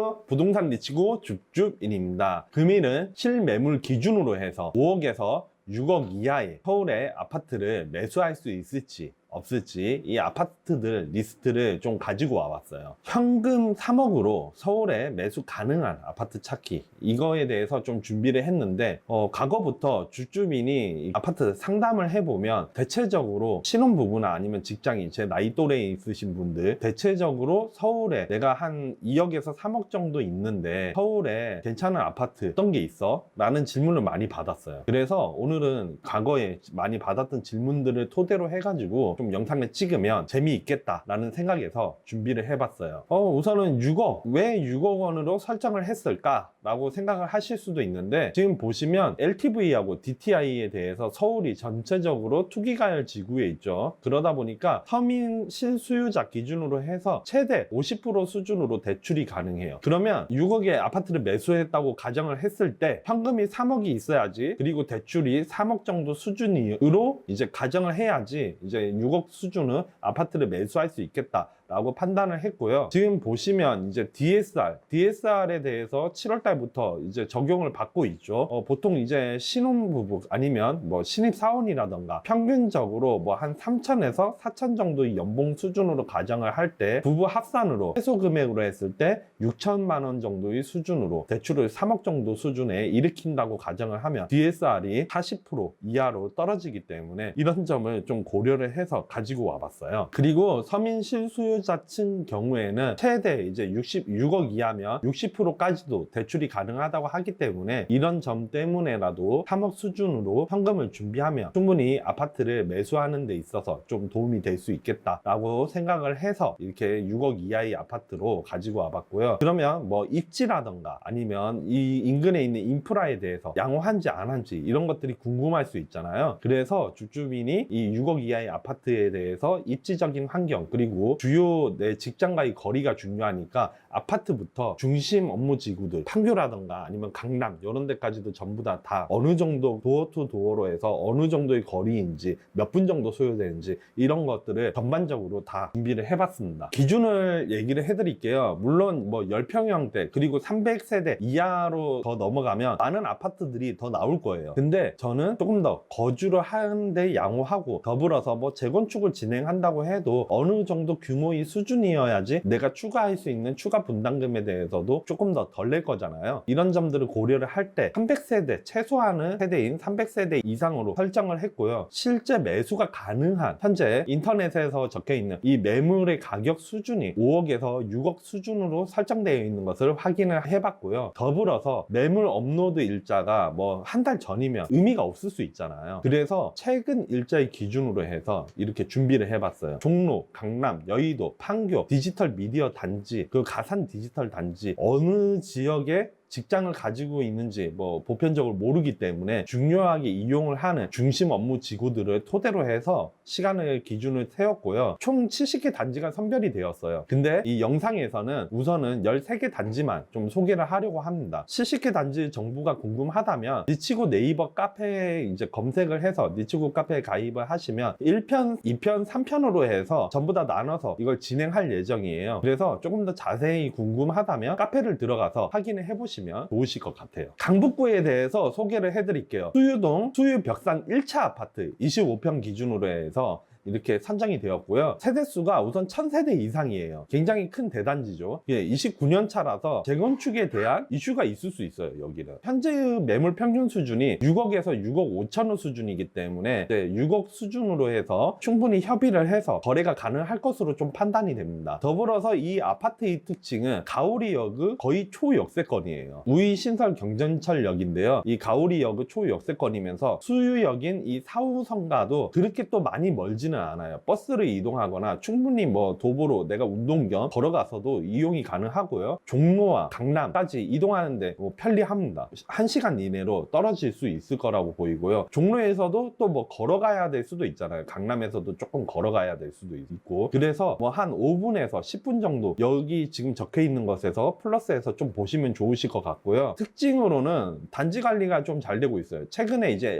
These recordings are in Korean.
안녕하세요. 부동산 리치고 줍줍인입니다. 금일은 실매물 기준으로 해서 5억에서 6억 이하의 서울의 아파트를 매수할 수 있을지 없을지 이 아파트들 리스트를 좀 가지고 와봤어요. 현금 3억으로 서울에 매수 가능한 아파트 찾기, 이거에 대해서 좀 준비를 했는데 과거부터 줍줍인이 아파트 상담을 해보면 대체적으로 신혼부부나 아니면 직장인, 제 나이 또래에 있으신 분들, 대체적으로 서울에 내가 한 2억에서 3억 정도 있는데 서울에 괜찮은 아파트 어떤 게 있어? 라는 질문을 많이 받았어요. 그래서 오늘은 과거에 많이 받았던 질문들을 토대로 해가지고 좀 영상을 찍으면 재미있겠다 라는 생각에서 준비를 해봤어요. 우선은 6억, 왜 6억 원으로 설정을 했을까 라고 생각을 하실 수도 있는데, 지금 보시면 LTV하고 DTI에 대해서 서울이 전체적으로 투기과열 지구에 있죠. 그러다 보니까 서민 실수요자 기준으로 해서 최대 50% 수준으로 대출이 가능해요. 그러면 6억의 아파트를 매수했다고 가정을 했을 때 현금이 3억이 있어야지, 그리고 대출이 3억 정도 수준으로 이제 가정을 해야지 이제 6억 수준의 아파트를 매수할 수 있겠다 라고 판단을 했고요. 지금 보시면 이제 DSR에 대해서 7월 달부터 이제 적용을 받고 있죠. 보통 이제 신혼부부 아니면 뭐 신입사원이라던가 평균적으로 뭐 한 3천에서 4천 정도의 연봉 수준으로 가정을 할 때 부부 합산으로 최소 금액으로 했을 때 6천만 원 정도의 수준으로 대출을 3억 정도 수준에 일으킨다고 가정을 하면 DSR이 40% 이하로 떨어지기 때문에 이런 점을 좀 고려를 해서 가지고 와봤어요. 그리고 서민 실수요자층 경우에는 최대 이제 66억 이하면 60%까지도 대출이 가능하다고 하기 때문에 이런 점 때문에라도 3억 수준으로 현금을 준비하면 충분히 아파트를 매수하는 데 있어서 좀 도움이 될 수 있겠다라고 생각을 해서 이렇게 6억 이하의 아파트로 가지고 와봤고요. 그러면 뭐 입지라던가 아니면 이 인근에 있는 인프라에 대해서 양호한지 안 한지 이런 것들이 궁금할 수 있잖아요. 그래서 줍줍인이 이 6억 이하의 아파트에 대해서 입지적인 환경, 그리고 주요 내 직장과의 거리가 중요하니까 아파트부터 중심 업무 지구들, 판교라던가 아니면 강남 이런 데까지도 전부 다 어느 정도 도어 투 도어로 해서 어느 정도의 거리인지, 몇 분 정도 소요되는지 이런 것들을 전반적으로 다 준비를 해봤습니다. 기준을 얘기를 해드릴게요. 물론 뭐 10평형대 그리고 300세대 이하로 더 넘어가면 많은 아파트들이 더 나올 거예요. 근데 저는 조금 더 거주를 하는데 양호하고, 더불어서 뭐 재건축을 진행한다고 해도 어느 정도 규모의 수준이어야지 내가 추가할 수 있는 추가 분담금에 대해서도 조금 더 덜 낼 거잖아요. 이런 점들을 고려를 할 때 300세대, 최소한의 세대인 300세대 이상으로 설정을 했고요. 실제 매수가 가능한, 현재 인터넷에서 적혀있는 이 매물의 가격 수준이 5억에서 6억 수준으로 설정되어 있는 것을 확인을 해봤고요. 더불어서 매물 업로드 일자가 뭐 한 달 전이면 의미가 없을 수 있잖아요. 그래서 최근 일자의 기준으로 해서 이렇게 준비를 해봤어요. 종로, 강남, 여의도, 판교, 디지털 미디어 단지, 그 가산 디지털 단지, 어느 지역에 직장을 가지고 있는지 뭐 보편적으로 모르기 때문에 중요하게 이용을 하는 중심 업무 지구들을 토대로 해서 시간을 기준을 세웠고요. 총 70개 단지가 선별이 되었어요. 근데 이 영상에서는 우선은 13개 단지만 좀 소개를 하려고 합니다. 70개 단지 정보가 궁금하다면 리치고 네이버 카페에 이제 검색을 해서 리치고 카페에 가입을 하시면 1편, 2편, 3편으로 해서 전부 다 나눠서 이걸 진행할 예정이에요. 그래서 조금 더 자세히 궁금하다면 카페를 들어가서 확인을 해보시면 좋으실 것 같아요. 강북구에 대해서 소개를 해드릴게요. 수유동 수유벽산 1차 아파트 25평 기준으로 해서 이렇게 선정이 되었고요. 세대수가 우선 1000세대 이상이에요. 굉장히 큰 대단지죠. 29년 차라서 재건축에 대한 이슈가 있을 수 있어요. 여기는 현재의 매물 평균 수준이 6억에서 6억 5천원 수준이기 때문에 6억 수준으로 해서 충분히 협의를 해서 거래가 가능할 것으로 좀 판단이 됩니다. 더불어서 이 아파트의 특징은 가오리역의 거의 초역세권이에요. 우이신설 경전철역인데요, 이 가오리역의 초역세권이면서 수유역인 이 4호선과도 그렇게 또 많이 멀지는 않아요. 버스를 이동하거나 충분히 뭐 도보로 내가 운동 겸 걸어가서도 이용이 가능하고요. 종로와 강남까지 이동하는데 뭐 편리합니다. 1시간 이내로 떨어질 수 있을 거라고 보이고요. 종로에서도 또 뭐 걸어가야 될 수도 있잖아요. 강남에서도 조금 걸어가야 될 수도 있고, 그래서 뭐 한 5분에서 10분 정도 여기 지금 적혀 있는 것에서 플러스해서 좀 보시면 좋으실 것 같고요. 특징으로는 단지 관리가 좀 잘 되고 있어요. 최근에 이제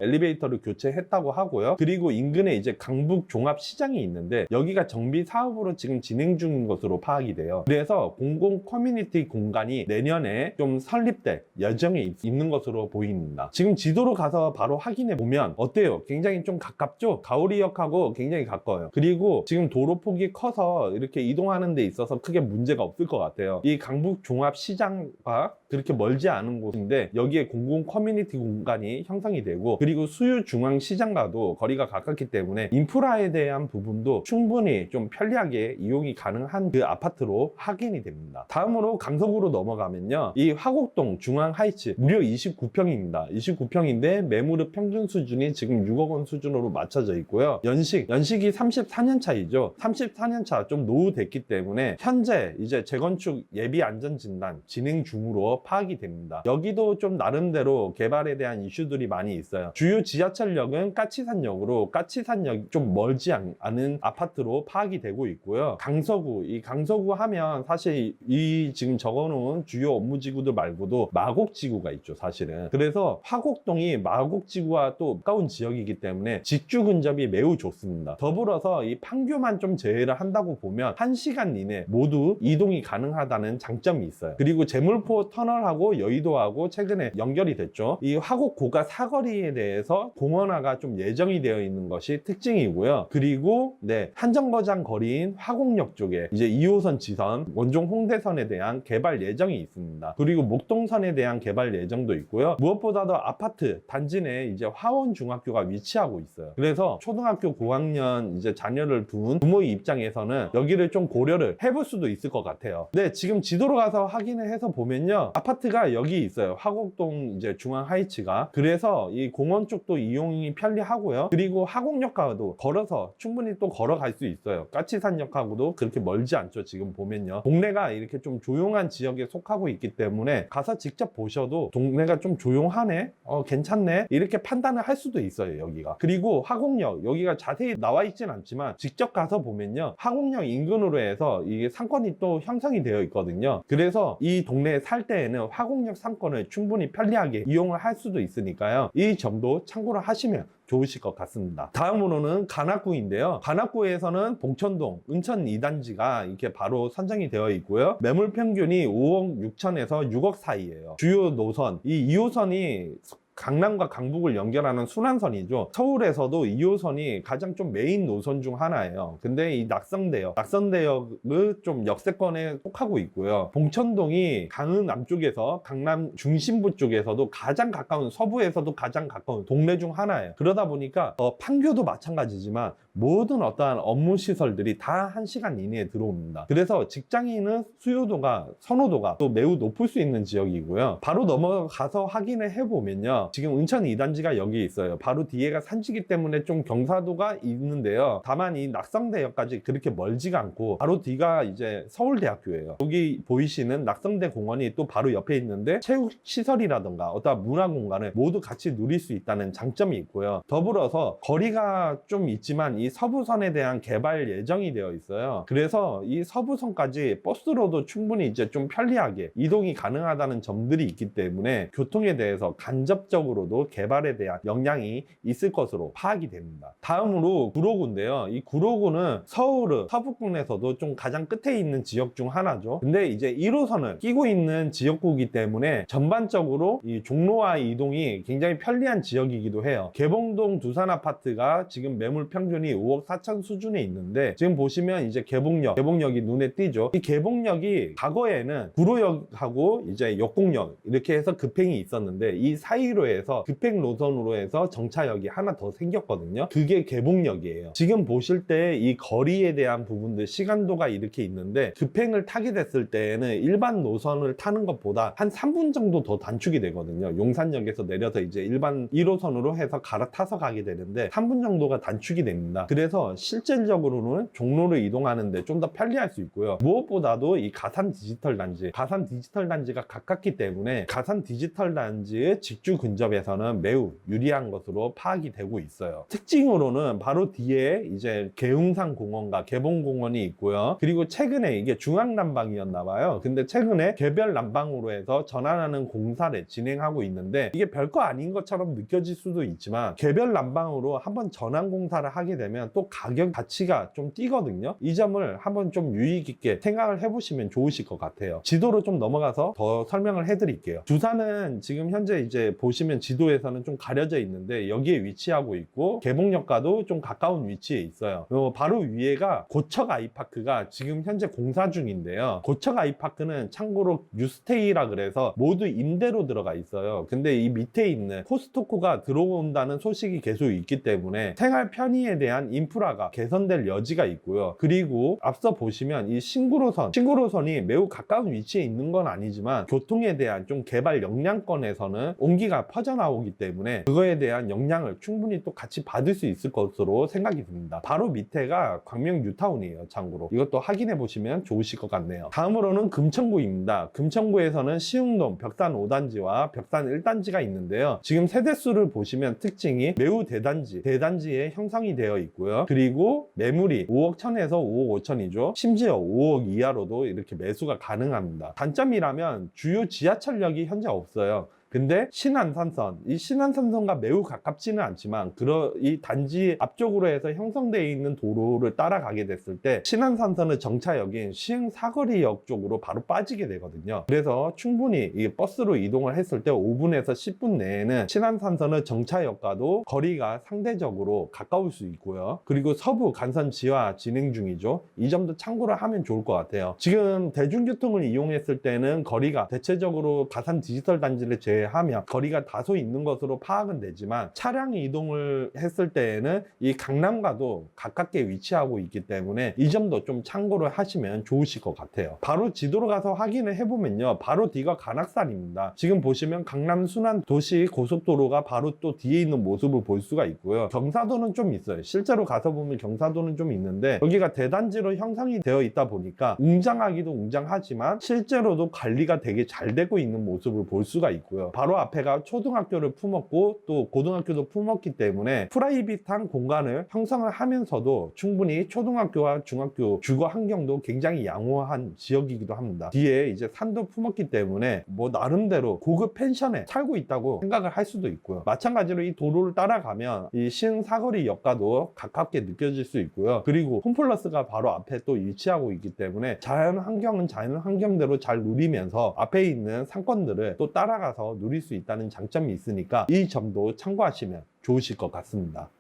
엘리베이터를 교체했다고 하고요. 그리고 인근에 이제 이제 강북 종합 시장이 있는데 여기가 정비 사업으로 지금 진행 중인 것으로 파악이 돼요. 그래서 공공 커뮤니티 공간이 내년에 좀 설립될 예정에 있는 것으로 보입니다. 지금 지도로 가서 바로 확인해 보면 어때요? 굉장히 좀 가깝죠? 가오리역하고 굉장히 가까워요. 그리고 지금 도로폭이 커서 이렇게 이동하는 데 있어서 크게 문제가 없을 것 같아요. 이 강북 종합 시장과 그렇게 멀지 않은 곳인데 여기에 공공 커뮤니티 공간이 형성이 되고, 그리고 수유 중앙 시장과도 거리가 가깝기 때문에 인프라에 대한 부분도 충분히 좀 편리하게 이용이 가능한 그 아파트로 확인이 됩니다. 다음으로 강서구로 넘어가면요, 이 화곡동 중앙 하이츠 무려 29평입니다. 29평인데 매물의 평균 수준이 지금 6억 원 수준으로 맞춰져 있고요. 연식이 34년 차이죠. 34년 차 좀 노후됐기 때문에 현재 이제 재건축 예비 안전 진단 진행 중으로 파악이 됩니다. 여기도 좀 나름대로 개발에 대한 이슈들이 많이 있어요. 주요 지하철역은 까치산역으로, 까치산역 좀 멀지 않은 아파트로 파악이 되고 있고요. 강서구, 이 강서구 하면 사실 이 지금 적어놓은 주요 업무지구들 말고도 마곡지구가 있죠, 사실은. 그래서 화곡동이 마곡지구와 또 가까운 지역이기 때문에 직주 근접이 매우 좋습니다. 더불어서 이 판교만 좀 제외를 한다고 보면 1시간 이내 모두 이동이 가능하다는 장점이 있어요. 그리고 제물포 터널하고 여의도하고 최근에 연결이 됐죠. 이 화곡 고가 사거리에 대해서 공원화가 좀 예정이 되어 있는 것이 특징이고요. 그리고 한정거장 거리인 화곡역 쪽에 이제 2호선 지선, 원종 홍대선에 대한 개발 예정이 있습니다. 그리고 목동선에 대한 개발 예정도 있고요. 무엇보다도 아파트 단지 내에 이제 화원중학교가 위치하고 있어요. 그래서 초등학교 고학년 이제 자녀를 둔 부모의 입장에서는 여기를 좀 고려를 해볼 수도 있을 것 같아요. 네, 지금 지도로 가서 확인을 해서 보면요, 아파트가 여기 있어요. 화곡동 이제 중앙 하이츠가. 그래서 이 공원 쪽도 이용이 편리하고요. 그리고 화곡역하고도 걸어서 충분히 또 걸어갈 수 있어요. 까치산역하고도 그렇게 멀지 않죠. 지금 보면요, 동네가 이렇게 좀 조용한 지역에 속하고 있기 때문에 가서 직접 보셔도 동네가 좀 조용하네, 괜찮네, 이렇게 판단을 할 수도 있어요, 여기가. 그리고 화곡역, 여기가 자세히 나와 있진 않지만 직접 가서 보면요, 화곡역 인근으로 해서 이게 상권이 또 형성이 되어 있거든요. 그래서 이 동네에 살 때에는 화곡역 상권을 충분히 편리하게 이용을 할 수도 있으니까요, 이 점도 참고를 하시면 좋으실 것 같습니다. 다음으로는 관악구인데요. 관악구에서는 봉천동, 은천 2단지가 이렇게 바로 선정이 되어 있고요. 매물 평균이 5억 6천에서 6억 사이예요. 주요 노선, 이 2호선이 강남과 강북을 연결하는 순환선이죠. 서울에서도 2호선이 가장 좀 메인 노선 중 하나예요. 근데 이 낙선대역을 좀 역세권에 속하고 있고요. 봉천동이 강은 남쪽에서 강남 중심부 쪽에서도 가장 가까운, 서부에서도 가장 가까운 동네 중 하나예요. 그러다 보니까 판교도 마찬가지지만 모든 어떠한 업무 시설들이 다 1시간 이내에 들어옵니다. 그래서 직장인은 수요도가, 선호도가 또 매우 높을 수 있는 지역이고요. 바로 넘어가서 확인을 해보면요, 지금 은천 2단지가 여기 있어요. 바로 뒤에가 산지기 때문에 좀 경사도가 있는데요. 다만 이 낙성대역까지 그렇게 멀지가 않고 바로 뒤가 이제 서울대학교예요. 여기 보이시는 낙성대 공원이 또 바로 옆에 있는데 체육시설이라던가 어떤 문화공간을 모두 같이 누릴 수 있다는 장점이 있고요. 더불어서 거리가 좀 있지만 이 서부선에 대한 개발 예정이 되어 있어요. 그래서 이 서부선까지 버스로도 충분히 이제 좀 편리하게 이동이 가능하다는 점들이 있기 때문에 교통에 대해서 간접적으로도 개발에 대한 영향이 있을 것으로 파악이 됩니다. 다음으로 구로구인데요. 이 구로구는 서울의 서부권에서도 좀 가장 끝에 있는 지역 중 하나죠. 근데 이제 1호선을 끼고 있는 지역구이기 때문에 전반적으로 이 종로와 이동이 굉장히 편리한 지역이기도 해요. 개봉동 두산아파트가 지금 매물 평균이 5억 4천 수준에 있는데 지금 보시면 이제 개봉역이 눈에 띄죠. 이 개봉역이 과거에는 구로역하고 이제 역곡역 이렇게 해서 급행이 있었는데 이 사이로 해서 급행 노선으로 해서 정차역이 하나 더 생겼거든요. 그게 개봉역이에요. 지금 보실 때 이 거리에 대한 부분들, 시간도가 이렇게 있는데 급행을 타게 됐을 때에는 일반 노선을 타는 것보다 한 3분 정도 더 단축이 되거든요. 용산역에서 내려서 이제 일반 1호선으로 해서 갈아타서 가게 되는데 3분 정도가 단축이 됩니다. 그래서 실질적으로는 종로로 이동하는데 좀 더 편리할 수 있고요. 무엇보다도 이 가산 디지털 단지가 가깝기 때문에 가산 디지털 단지의 직주 근접에서는 매우 유리한 것으로 파악이 되고 있어요. 특징으로는 바로 뒤에 이제 계웅산 공원과 개봉공원이 있고요. 그리고 최근에 이게 중앙난방이었나 봐요. 근데 최근에 개별 난방으로 해서 전환하는 공사를 진행하고 있는데, 이게 별거 아닌 것처럼 느껴질 수도 있지만 개별 난방으로 한번 전환 공사를 하게 되면 또 가격 가치가 좀 뛰거든요. 이 점을 한번 좀 유의 깊게 생각을 해보시면 좋으실 것 같아요. 지도로 좀 넘어가서 더 설명을 해드릴게요. 두산은 지금 현재 이제 보시면 지도에서는 좀 가려져 있는데 여기에 위치하고 있고, 개봉역과도 좀 가까운 위치에 있어요. 바로 위에가 고척 아이파크가 지금 현재 공사 중인데요. 고척 아이파크는 참고로 뉴스테이라 그래서 모두 임대로 들어가 있어요. 근데 이 밑에 있는 코스트코가 들어온다는 소식이 계속 있기 때문에 생활 편의에 대한 인프라가 개선될 여지가 있고요. 그리고 앞서 보시면 이 신구로선이 매우 가까운 위치에 있는 건 아니지만 교통에 대한 좀 개발 역량권에서는 온기가 퍼져나오기 때문에 그거에 대한 역량을 충분히 또 같이 받을 수 있을 것으로 생각이 듭니다. 바로 밑에가 광명 뉴타운이에요. 참고로 이것도 확인해 보시면 좋으실 것 같네요. 다음으로는 금천구입니다. 금천구에서는 시흥동 벽산 5단지와 벽산 1단지가 있는데요. 지금 세대수를 보시면 특징이 매우 대단지에 형성이 되어 있고요. 그리고 매물이 5억 1천에서 5억 5천이죠. 심지어 5억 이하로도 이렇게 매수가 가능합니다. 단점이라면 주요 지하철역이 현재 없어요. 근데 신안산선, 이 신안산선과 매우 가깝지는 않지만 이 단지 앞쪽으로 해서 형성되어 있는 도로를 따라가게 됐을 때 신안산선의 정차역인 시흥사거리역 쪽으로 바로 빠지게 되거든요. 그래서 충분히 이 버스로 이동을 했을 때 5분에서 10분 내에는 신안산선의 정차역과도 거리가 상대적으로 가까울 수 있고요. 그리고 서부 간선 지하 진행 중이죠. 이 점도 참고를 하면 좋을 것 같아요. 지금 대중교통을 이용했을 때는 거리가 대체적으로 가산 디지털 단지를 하면 거리가 다소 있는 것으로 파악은 되지만 차량 이동을 했을 때에는 이 강남과도 가깝게 위치하고 있기 때문에 이 점도 좀 참고를 하시면 좋으실 것 같아요. 바로 지도로 가서 확인을 해보면요, 바로 뒤가 관악산입니다. 지금 보시면 강남 순환 도시 고속도로가 바로 또 뒤에 있는 모습을 볼 수가 있고요. 경사도는 좀 있어요. 실제로 가서 보면 경사도는 좀 있는데 여기가 대단지로 형성이 되어 있다 보니까 웅장하기도 웅장하지만 실제로도 관리가 되게 잘 되고 있는 모습을 볼 수가 있고요. 바로 앞에가 초등학교를 품었고 또 고등학교도 품었기 때문에 프라이빗한 공간을 형성을 하면서도 충분히 초등학교와 중학교 주거 환경도 굉장히 양호한 지역이기도 합니다. 뒤에 이제 산도 품었기 때문에 뭐 나름대로 고급 펜션에 살고 있다고 생각을 할 수도 있고요. 마찬가지로 이 도로를 따라가면 이 신사거리역과도 가깝게 느껴질 수 있고요. 그리고 홈플러스가 바로 앞에 또 위치하고 있기 때문에 자연 환경은 자연 환경대로 잘 누리면서 앞에 있는 상권들을 또 따라가서 누릴 수 있다는 장점이 있으니까 이 점도 참고하시면 좋으실 것 같습니다.